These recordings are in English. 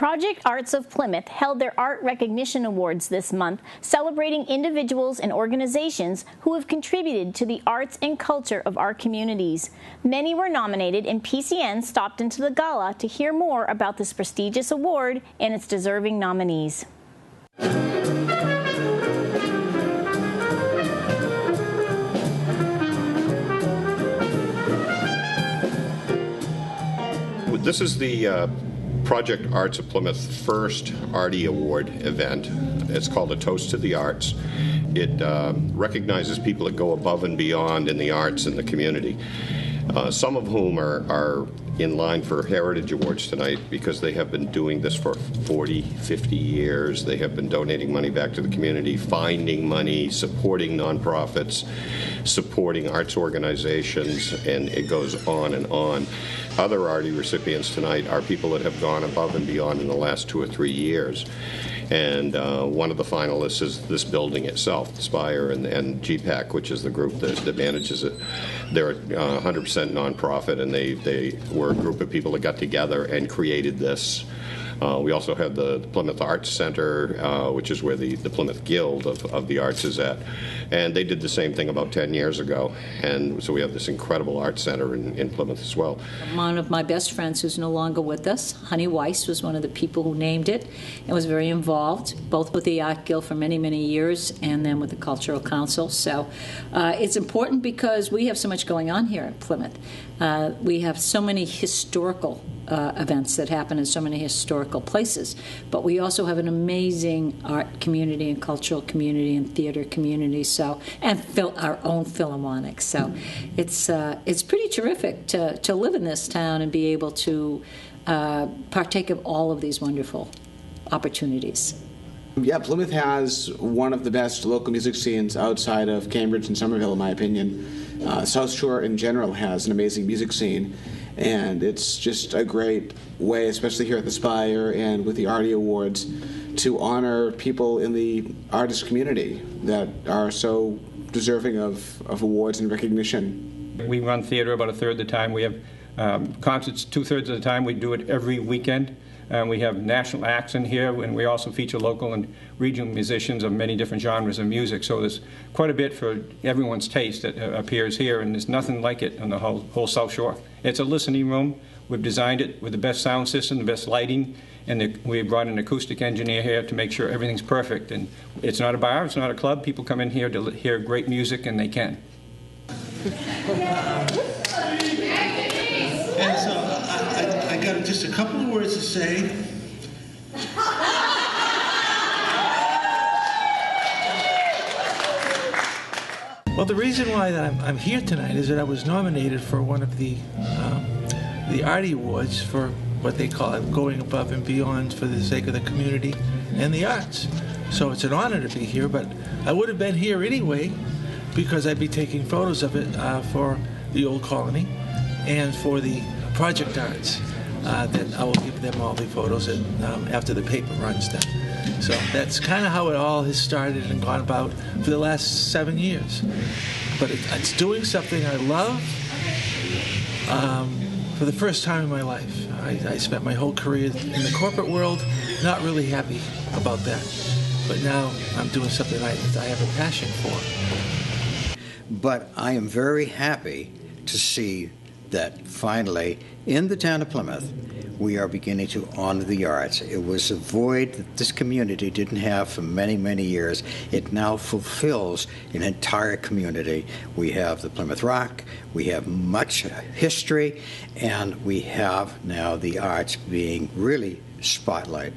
Project Arts of Plymouth held their Art Recognition Awards this month, celebrating individuals and organizations who have contributed to the arts and culture of our communities. Many were nominated, and PCN stopped into the Gala to hear more about this prestigious award and its deserving nominees. This is the Project Arts of Plymouth first Arty Award event. It's called a Toast to the Arts. It recognizes people that go above and beyond in the arts in the community, some of whom are in line for Heritage Awards tonight because they have been doing this for 40, 50 years. They have been donating money back to the community, finding money, supporting nonprofits, supporting arts organizations, and it goes on and on. Other Arty recipients tonight are people that have gone above and beyond in the last 2 or 3 years. And one of the finalists is this building itself, Spire and GPAC, which is the group that manages it. They're a 100% nonprofit, and they were a group of people that got together and created this. We also have the Plymouth Arts Center, which is where the Plymouth Guild of the Arts is at. And they did the same thing about 10 years ago. And so we have this incredible art center in Plymouth as well. One of my best friends who's no longer with us, Honey Weiss, was one of the people who named it and was very involved, both with the Art Guild for many, many years and then with the Cultural Council. So it's important because we have so much going on here at Plymouth. We have so many historical events that happen in so many historical places, but we also have an amazing art community and cultural community and theater community, so, and our own Philharmonic. So it's pretty terrific to live in this town and be able to partake of all of these wonderful opportunities. Yeah, Plymouth has one of the best local music scenes outside of Cambridge and Somerville, in my opinion. South Shore in general has an amazing music scene, and it's just a great way, especially here at the Spire and with the Arty Awards, to honor people in the artist community that are so deserving of awards and recognition. We run theater about a third of the time. We have concerts 2/3 of the time. We do it every weekend. We have national acts in here, and we also feature local and regional musicians of many different genres of music. So there's quite a bit for everyone's taste that appears here, and there's nothing like it on the whole South Shore. It's a listening room. We've designed it with the best sound system, the best lighting, and we brought an acoustic engineer here to make sure everything's perfect. And it's not a bar, it's not a club. People come in here to hear great music, and they can. And so I got just a couple of words to say. Well, the reason why that I'm here tonight is that I was nominated for one of the Arty Awards for what they call it, going above and beyond for the sake of the community and the arts. So it's an honor to be here, but I would have been here anyway because I'd be taking photos of it for the Old Colony and for the Project Arts. That I will give them all the photos after the paper runs them. So that's kind of how it all has started and gone about for the last 7 years. But it's doing something I love for the first time in my life. I spent my whole career in the corporate world not really happy about that. But now I'm doing something I have a passion for. But I am very happy to see that finally, in the town of Plymouth, we are beginning to honor the arts. It was a void that this community didn't have for many, many years. It now fulfills an entire community. We have the Plymouth Rock, we have much history, and we have now the arts being really spotlighted.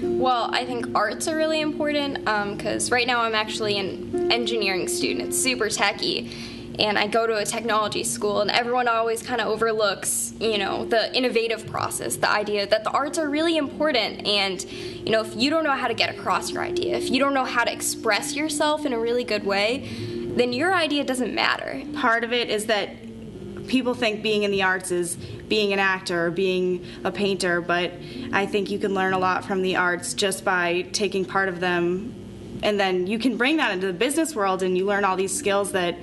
Well, I think arts are really important because right now I'm actually an engineering student. It's super techy. And I go to a technology school, and everyone always kind of overlooks, the innovative process, the idea that the arts are really important. And, if you don't know how to get across your idea, if you don't know how to express yourself in a really good way, then your idea doesn't matter. Part of it is that people think being in the arts is being an actor or being a painter, but I think you can learn a lot from the arts just by taking part of them. And then you can bring that into the business world, and you learn all these skills that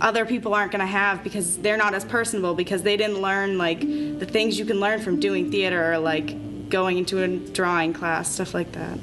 other people aren't going to have because they're not as personable, because they didn't learn like the things you can learn from doing theater or like going into a drawing class, stuff like that.